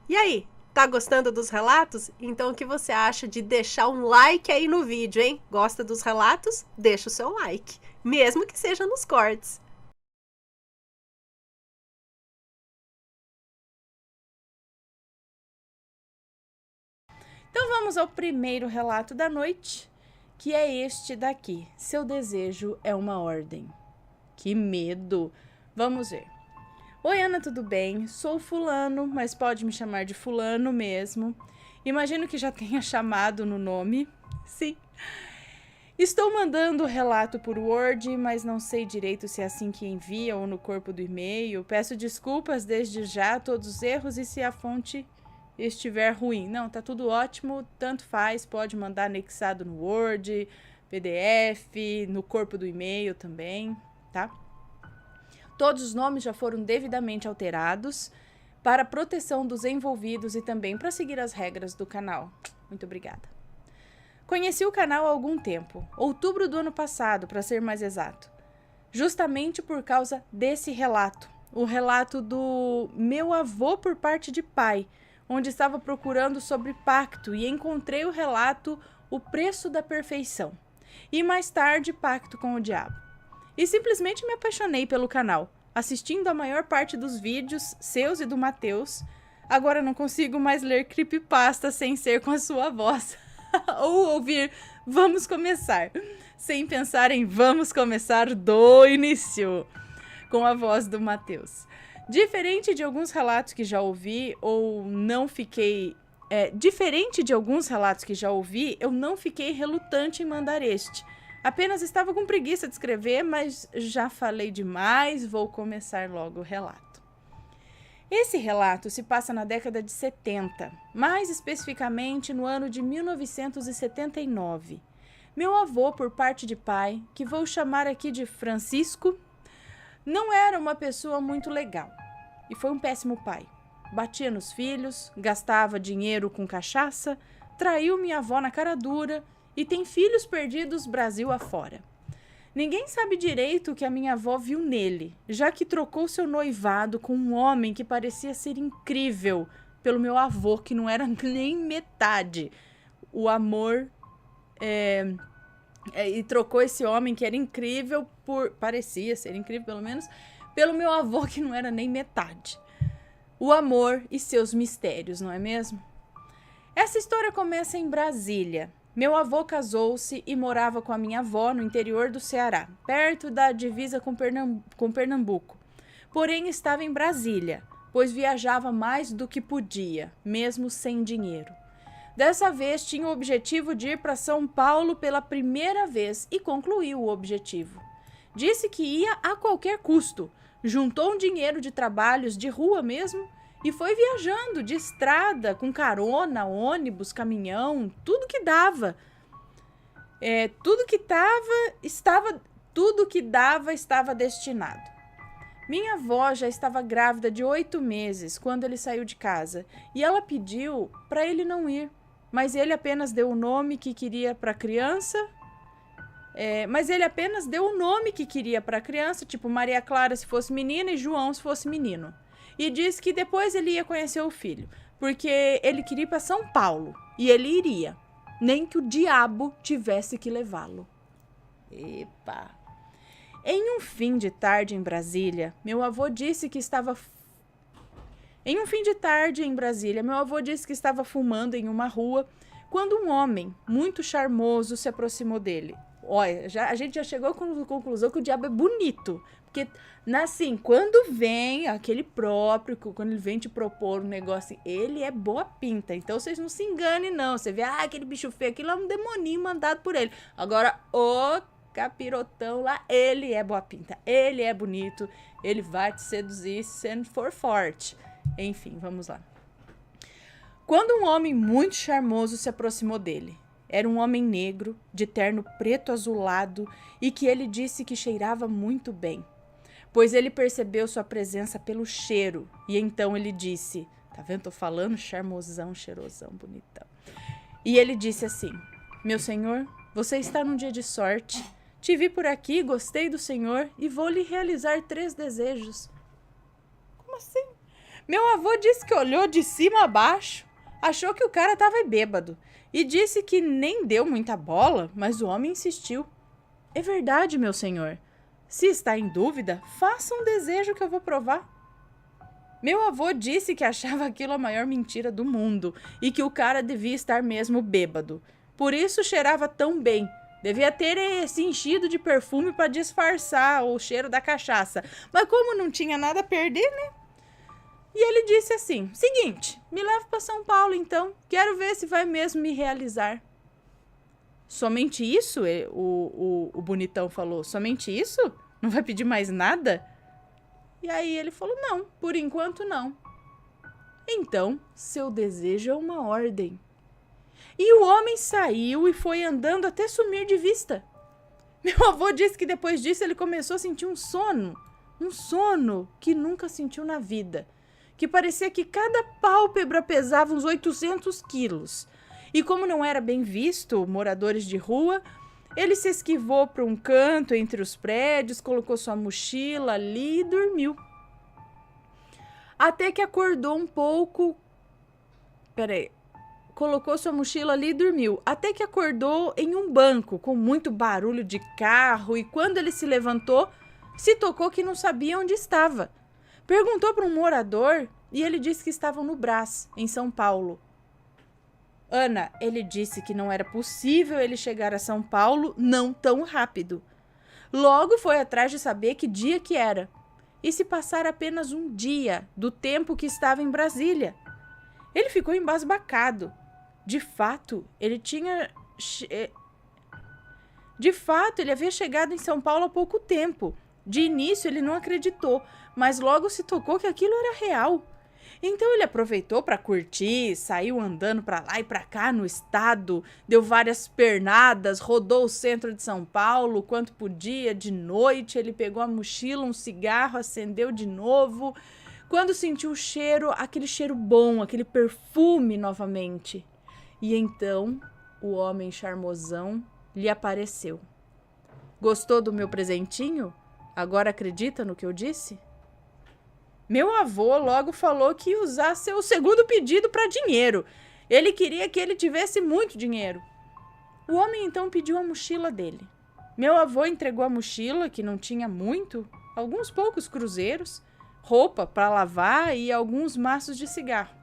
E aí, tá gostando dos relatos? Então o que você acha de deixar um like aí no vídeo, hein? Gosta dos relatos? Deixa o seu like, mesmo que seja nos cortes. Então vamos ao primeiro relato da noite, que é este daqui. Seu desejo é uma ordem. Que medo! Vamos ver. Oi, Ana, tudo bem? Sou fulano, mas pode me chamar de fulano mesmo. Imagino que já tenha chamado no nome. Sim. Estou mandando o relato por Word, mas não sei direito se é assim que envia ou no corpo do e-mail. Peço desculpas desde já a todos os erros e se a fonte estiver ruim. Não, tá tudo ótimo, tanto faz, pode mandar anexado no Word, PDF, no corpo do e-mail também, tá? Todos os nomes já foram devidamente alterados para proteção dos envolvidos e também para seguir as regras do canal. Muito obrigada. Conheci o canal há algum tempo, outubro do ano passado, para ser mais exato, justamente por causa desse relato, o relato do meu avô por parte de pai, onde estava procurando sobre pacto e encontrei o relato O Preço da Perfeição, e mais tarde Pacto com o Diabo. E simplesmente me apaixonei pelo canal, assistindo a maior parte dos vídeos seus e do Matheus. Agora não consigo mais ler creepypasta sem ser com a sua voz. Ou ouvir Vamos Começar, sem pensar em Vamos Começar do início, com a voz do Matheus. Diferente de alguns relatos que já ouvi, ou não fiquei... diferente de alguns relatos que já ouvi, eu não fiquei relutante em mandar este. Apenas estava com preguiça de escrever, mas já falei demais, vou começar logo o relato. Esse relato se passa na década de 70, mais especificamente no ano de 1979. Meu avô, por parte de pai, que vou chamar aqui de Francisco, não era uma pessoa muito legal e foi um péssimo pai. Batia nos filhos, gastava dinheiro com cachaça, traiu minha avó na cara dura e tem filhos perdidos Brasil afora. Ninguém sabe direito o que a minha avó viu nele, já que trocou seu noivado com um homem que parecia ser incrível pelo meu avô, que não era nem metade. O amor e trocou esse homem que era incrível parecia ser incrível pelo menos, pelo meu avô que não era nem metade. O amor e seus mistérios, não é mesmo? Essa história começa em Brasília. Meu avô casou-se e morava com a minha avó no interior do Ceará, perto da divisa com Pernambuco. Porém, estava em Brasília, pois viajava mais do que podia, mesmo sem dinheiro. Dessa vez, tinha o objetivo de ir para São Paulo pela primeira vez e concluiu o objetivo. Disse que ia a qualquer custo, juntou um dinheiro de trabalhos de rua mesmo e foi viajando de estrada, com carona, ônibus, caminhão, tudo que dava. Tudo que dava estava destinado. Minha avó já estava grávida de 8 meses quando ele saiu de casa e ela pediu para ele não ir, mas ele apenas deu o nome que queria para a criança. Tipo Maria Clara se fosse menina e João se fosse menino. E disse que depois ele ia conhecer o filho, porque ele queria ir para São Paulo, e ele iria, nem que o diabo tivesse que levá-lo. Epa! Em um fim de tarde em Brasília, meu avô disse que estava fumando em uma rua, quando um homem muito charmoso se aproximou dele. Olha, a gente já chegou com a conclusão que o diabo é bonito. Porque, assim, quando vem aquele próprio, quando ele vem te propor um negócio, ele é boa pinta. Então, vocês não se enganem, não. Você vê, aquele bicho feio, aquilo é um demoninho mandado por ele. Agora, o capirotão lá, ele é boa pinta. Ele é bonito. Ele vai te seduzir se for forte. Enfim, vamos lá. Quando um homem muito charmoso se aproximou dele, era um homem negro, de terno preto azulado, e que ele disse que cheirava muito bem, pois ele percebeu sua presença pelo cheiro, e então ele disse, tá vendo, tô falando, charmosão, cheirosão, bonitão. E ele disse assim, meu senhor, você está num dia de sorte, te vi por aqui, gostei do senhor, e vou lhe realizar 3 desejos. Como assim? Meu avô disse que olhou de cima a baixo, achou que o cara estava bêbado e disse que nem deu muita bola, mas o homem insistiu. É verdade, meu senhor. Se está em dúvida, faça um desejo que eu vou provar. Meu avô disse que achava aquilo a maior mentira do mundo e que o cara devia estar mesmo bêbado. Por isso cheirava tão bem. Devia ter se enchido de perfume para disfarçar o cheiro da cachaça. Mas como não tinha nada a perder, né? E ele disse assim, seguinte, me leva para São Paulo então. Quero ver se vai mesmo me realizar. Somente isso? O bonitão falou. Somente isso? Não vai pedir mais nada? E aí ele falou, não, por enquanto não. Então, seu desejo é uma ordem. E o homem saiu e foi andando até sumir de vista. Meu avô disse que depois disso ele começou a sentir um sono que nunca sentiu na vida. Que parecia que cada pálpebra pesava uns 800 quilos. E como não era bem visto, moradores de rua, ele se esquivou para um canto entre os prédios, colocou sua mochila ali e dormiu. Até que acordou um pouco... Colocou sua mochila ali e dormiu. Até que acordou em um banco, com muito barulho de carro, e quando ele se levantou, se tocou que não sabia onde estava. Perguntou para um morador e ele disse que estavam no Brás, em São Paulo. Ana, ele disse que não era possível ele chegar a São Paulo não tão rápido. Logo foi atrás de saber que dia que era. E se passar apenas um dia do tempo que estava em Brasília. Ele ficou embasbacado. De fato, ele havia chegado em São Paulo há pouco tempo. De início, ele não acreditou, mas logo se tocou que aquilo era real. Então ele aproveitou para curtir, saiu andando para lá e para cá no estado, deu várias pernadas, rodou o centro de São Paulo quanto podia. De noite ele pegou a mochila, um cigarro, acendeu de novo. Quando sentiu o cheiro, aquele cheiro bom, aquele perfume novamente. E então o homem charmosão lhe apareceu. Gostou do meu presentinho? Agora acredita no que eu disse? Meu avô logo falou que ia usar seu segundo pedido para dinheiro. Ele queria que ele tivesse muito dinheiro. O homem então pediu a mochila dele. Meu avô entregou a mochila, que não tinha muito, alguns poucos cruzeiros, roupa para lavar e alguns maços de cigarro.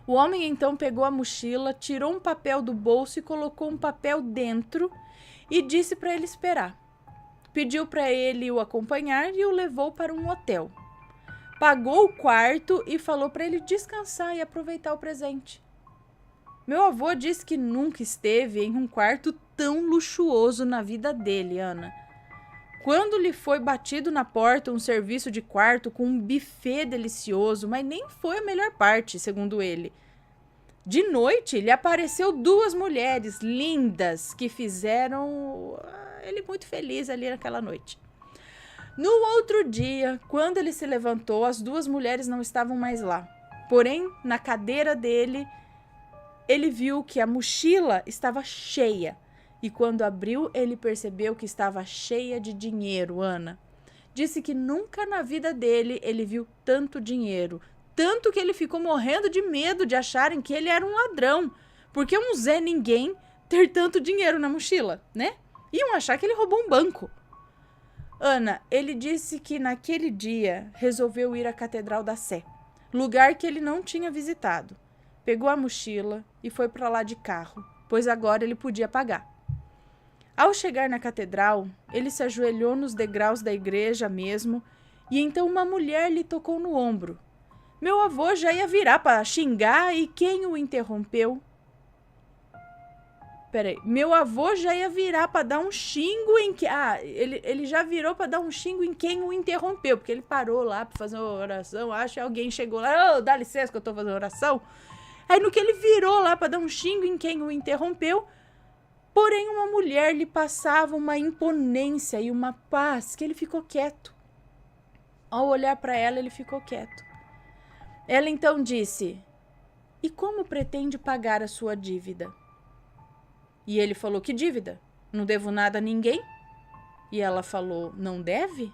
O homem então pegou a mochila, tirou um papel do bolso e colocou um papel dentro e disse para ele esperar. Pediu para ele o acompanhar e o levou para um hotel. Pagou o quarto e falou para ele descansar e aproveitar o presente. Meu avô disse que nunca esteve em um quarto tão luxuoso na vida dele, Ana. Quando lhe foi batido na porta um serviço de quarto com um buffet delicioso, mas nem foi a melhor parte, segundo ele. De noite, lhe apareceu 2 mulheres lindas que fizeram ele muito feliz ali naquela noite. No outro dia, quando ele se levantou, as 2 mulheres não estavam mais lá. Porém, na cadeira dele, ele viu que a mochila estava cheia. E quando abriu, ele percebeu que estava cheia de dinheiro, Ana. Disse que nunca na vida dele ele viu tanto dinheiro. Tanto que ele ficou morrendo de medo de acharem que ele era um ladrão. Porque um Zé Ninguém ter tanto dinheiro na mochila, né? Iam achar que ele roubou um banco. Ana, ele disse que naquele dia resolveu ir à Catedral da Sé, lugar que ele não tinha visitado. Pegou a mochila e foi para lá de carro, pois agora ele podia pagar. Ao chegar na catedral, ele se ajoelhou nos degraus da igreja mesmo, e então uma mulher lhe tocou no ombro. Meu avô já ia virar para xingar e quem o interrompeu? Meu avô já ia virar para dar um xingo em que... ele já virou para dar um xingo em quem o interrompeu, porque ele parou lá para fazer uma oração, acho que alguém chegou lá, dá licença que eu tô fazendo oração. Aí no que ele virou lá para dar um xingo em quem o interrompeu, porém uma mulher lhe passava uma imponência e uma paz que ele ficou quieto. Ao olhar para ela, ele ficou quieto. Ela então disse, e como pretende pagar a sua dívida? E ele falou, que dívida? Não devo nada a ninguém? E ela falou, não deve?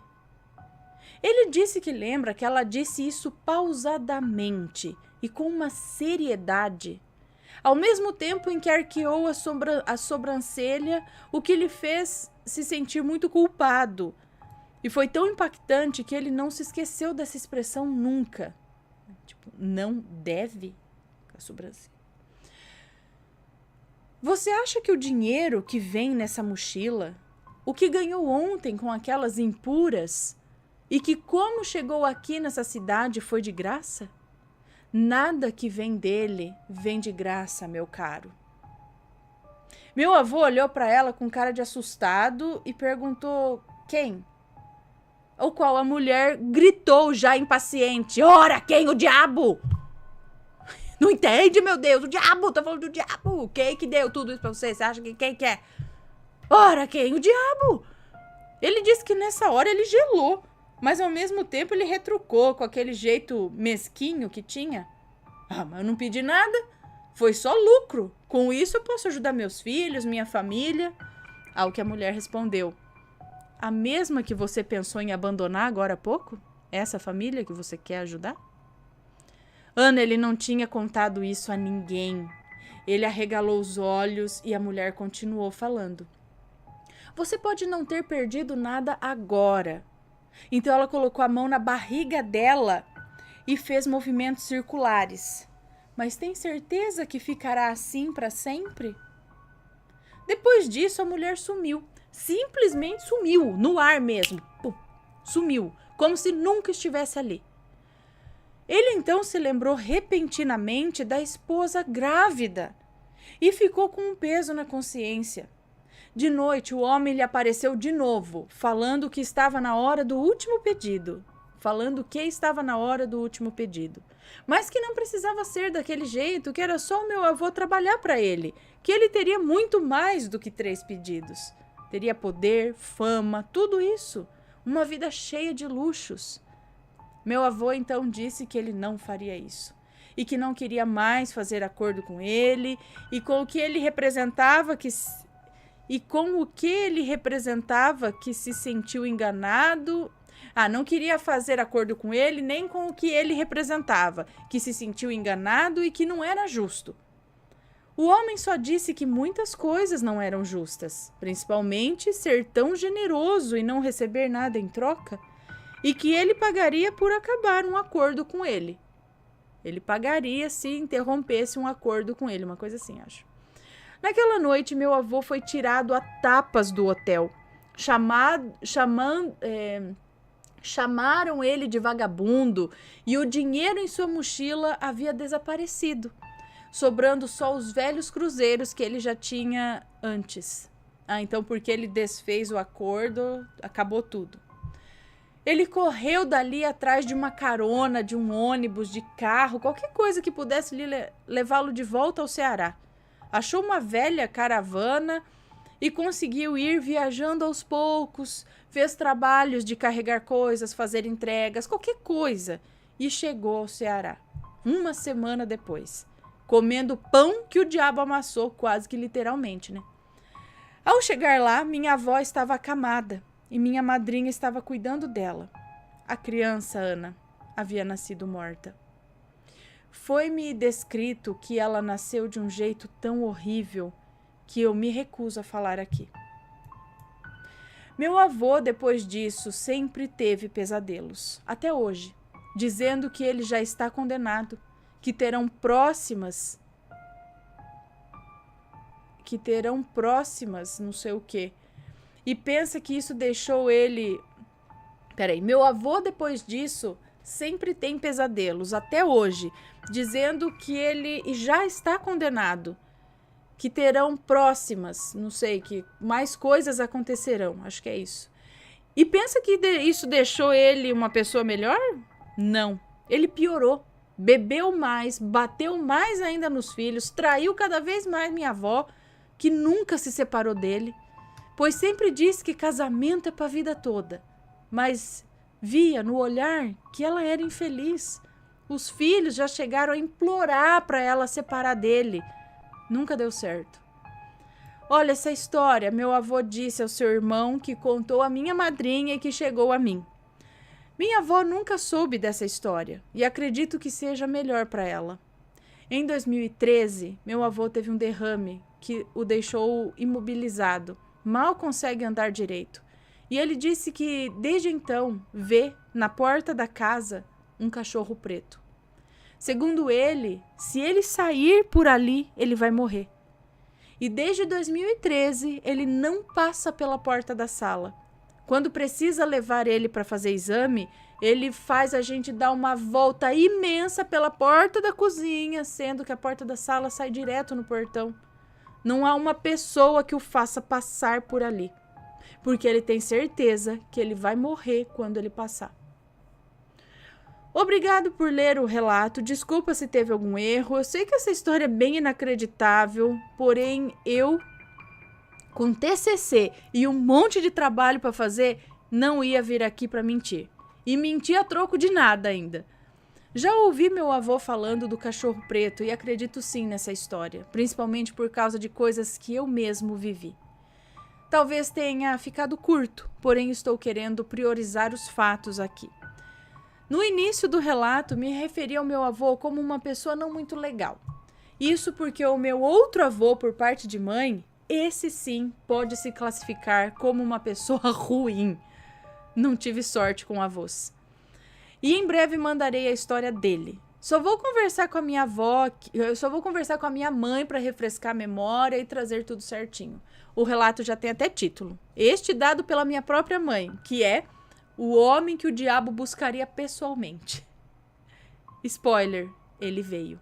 Ele disse que lembra que ela disse isso pausadamente e com uma seriedade, ao mesmo tempo em que arqueou a sobrancelha, o que lhe fez se sentir muito culpado. E foi tão impactante que ele não se esqueceu dessa expressão nunca. Tipo, não deve a sobrancelha. Você acha que o dinheiro que vem nessa mochila, o que ganhou ontem com aquelas impuras, e que como chegou aqui nessa cidade foi de graça? Nada que vem dele vem de graça, meu caro. Meu avô olhou para ela com cara de assustado e perguntou quem? Ao qual a mulher gritou já impaciente. Ora, quem? O diabo! Não entende, meu Deus? O diabo! Tá falando do diabo! Quem que deu tudo isso pra você? Você acha que quem que é? Ora, quem? O diabo! Ele disse que nessa hora ele gelou. Mas ao mesmo tempo ele retrucou com aquele jeito mesquinho que tinha. Ah, mas eu não pedi nada. Foi só lucro. Com isso eu posso ajudar meus filhos, minha família. Ao que a mulher respondeu. A mesma que você pensou em abandonar agora há pouco? Essa família que você quer ajudar? Ana, ele não tinha contado isso a ninguém. Ele arregalou os olhos e a mulher continuou falando. Você pode não ter perdido nada agora. Então ela colocou a mão na barriga dela e fez movimentos circulares. Mas tem certeza que ficará assim para sempre? Depois disso, a mulher sumiu. Simplesmente sumiu, no ar mesmo. Pum, sumiu, como se nunca estivesse ali. Ele então se lembrou repentinamente da esposa grávida e ficou com um peso na consciência. De noite, o homem lhe apareceu de novo, falando que estava na hora do último pedido. Mas que não precisava ser daquele jeito, que era só o meu avô trabalhar para ele, que ele teria muito mais do que 3 pedidos. Teria poder, fama, tudo isso. Uma vida cheia de luxos. Meu avô então disse que ele não faria isso. E que não queria mais fazer acordo com ele, e com o que ele representava que se sentiu enganado. Não queria fazer acordo com ele, nem com o que ele representava, que se sentiu enganado e que não era justo. O homem só disse que muitas coisas não eram justas, principalmente ser tão generoso e não receber nada em troca, e que ele pagaria por acabar um acordo com ele. Ele pagaria se interrompesse um acordo com ele, uma coisa assim, acho. Naquela noite, meu avô foi tirado a tapas do hotel. Chamaram ele de vagabundo e o dinheiro em sua mochila havia desaparecido, sobrando só os velhos cruzeiros que ele já tinha antes. Então porque ele desfez o acordo, acabou tudo. Ele correu dali atrás de uma carona, de um ônibus, de carro, qualquer coisa que pudesse levá-lo de volta ao Ceará. Achou uma velha caravana e conseguiu ir viajando aos poucos, fez trabalhos de carregar coisas, fazer entregas, qualquer coisa, e chegou ao Ceará, 1 semana depois, comendo pão que o diabo amassou, quase que literalmente, né? Ao chegar lá, minha avó estava acamada e minha madrinha estava cuidando dela. A criança, Ana, havia nascido morta. Foi-me descrito que ela nasceu de um jeito tão horrível que eu me recuso a falar aqui. Meu avô, depois disso, sempre teve pesadelos, até hoje, dizendo que ele já está condenado, que terão próximas, não sei o quê. E pensa que isso deixou ele... Meu avô, depois disso, sempre tem pesadelos, até hoje, dizendo que ele já está condenado, que terão próximas, não sei, que mais coisas acontecerão, acho que é isso. E pensa que isso deixou ele uma pessoa melhor? Não, ele piorou, bebeu mais, bateu mais ainda nos filhos, traiu cada vez mais minha avó, que nunca se separou dele, pois sempre disse que casamento é para a vida toda, mas via no olhar que ela era infeliz. Os filhos já chegaram a implorar para ela separar dele. Nunca deu certo. Olha essa história, meu avô disse ao seu irmão, que contou à minha madrinha e que chegou a mim. Minha avó nunca soube dessa história e acredito que seja melhor para ela. Em 2013, meu avô teve um derrame que o deixou imobilizado. Mal consegue andar direito. E ele disse que, desde então, vê na porta da casa um cachorro preto. Segundo ele, se ele sair por ali, ele vai morrer. E desde 2013, ele não passa pela porta da sala. Quando precisa levar ele para fazer exame, ele faz a gente dar uma volta imensa pela porta da cozinha, sendo que a porta da sala sai direto no portão. Não há uma pessoa que o faça passar por ali, porque ele tem certeza que ele vai morrer quando ele passar. Obrigado por ler o relato, desculpa se teve algum erro, eu sei que essa história é bem inacreditável, porém eu, com TCC e um monte de trabalho para fazer, não ia vir aqui para mentir. E mentir a troco de nada ainda. Já ouvi meu avô falando do cachorro preto e acredito sim nessa história, principalmente por causa de coisas que eu mesmo vivi. Talvez tenha ficado curto, porém estou querendo priorizar os fatos aqui. No início do relato, me referi ao meu avô como uma pessoa não muito legal. Isso porque o meu outro avô, por parte de mãe, esse sim pode se classificar como uma pessoa ruim. Não tive sorte com avós. E em breve mandarei a história dele. Só vou conversar com a minha avó, eu só vou conversar com a minha mãe para refrescar a memória e trazer tudo certinho. O relato já tem até título. Este dado pela minha própria mãe, que é O Homem que o Diabo Buscaria Pessoalmente. Spoiler, ele veio.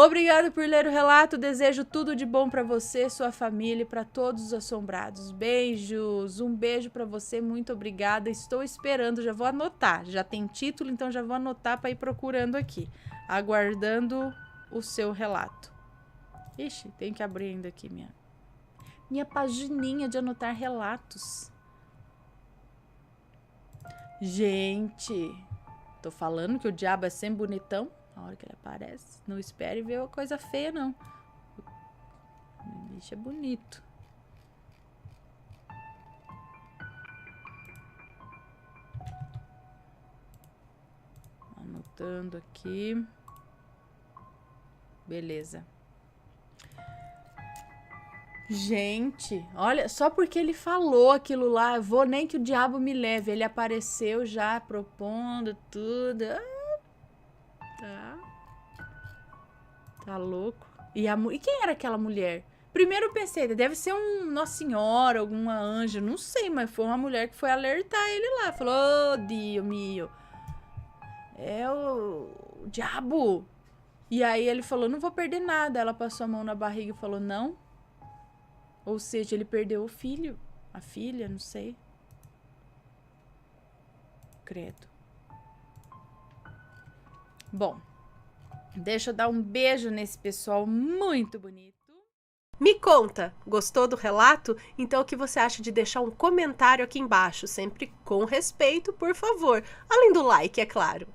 Obrigado por ler o relato, desejo tudo de bom para você, sua família e para todos os assombrados. Beijos, um beijo para você, muito obrigada, estou esperando, já vou anotar, já tem título, então já vou anotar para ir procurando aqui, aguardando o seu relato. Ixi, tem que abrir ainda aqui minha pagininha de anotar relatos. Gente, tô falando que o diabo é sempre bonitão. Na hora que ele aparece, não espere ver uma coisa feia, não. O bicho é bonito. Anotando aqui. Beleza. Gente, olha, só porque ele falou aquilo lá, eu vou nem que o diabo me leve. Ele apareceu já propondo tudo. Tá louco. E quem era aquela mulher? Primeiro eu pensei, deve ser Nossa Senhora, alguma anja, não sei, mas foi uma mulher que foi alertar ele lá. Falou, oh, Dio mio, é o diabo. E aí ele falou, não vou perder nada. Ela passou a mão na barriga e falou, não. Ou seja, ele perdeu o filho, a filha, não sei. Credo. Bom, deixa eu dar um beijo nesse pessoal muito bonito. Me conta, gostou do relato? Então o que você acha de deixar um comentário aqui embaixo, sempre com respeito, por favor. Além do like, é claro.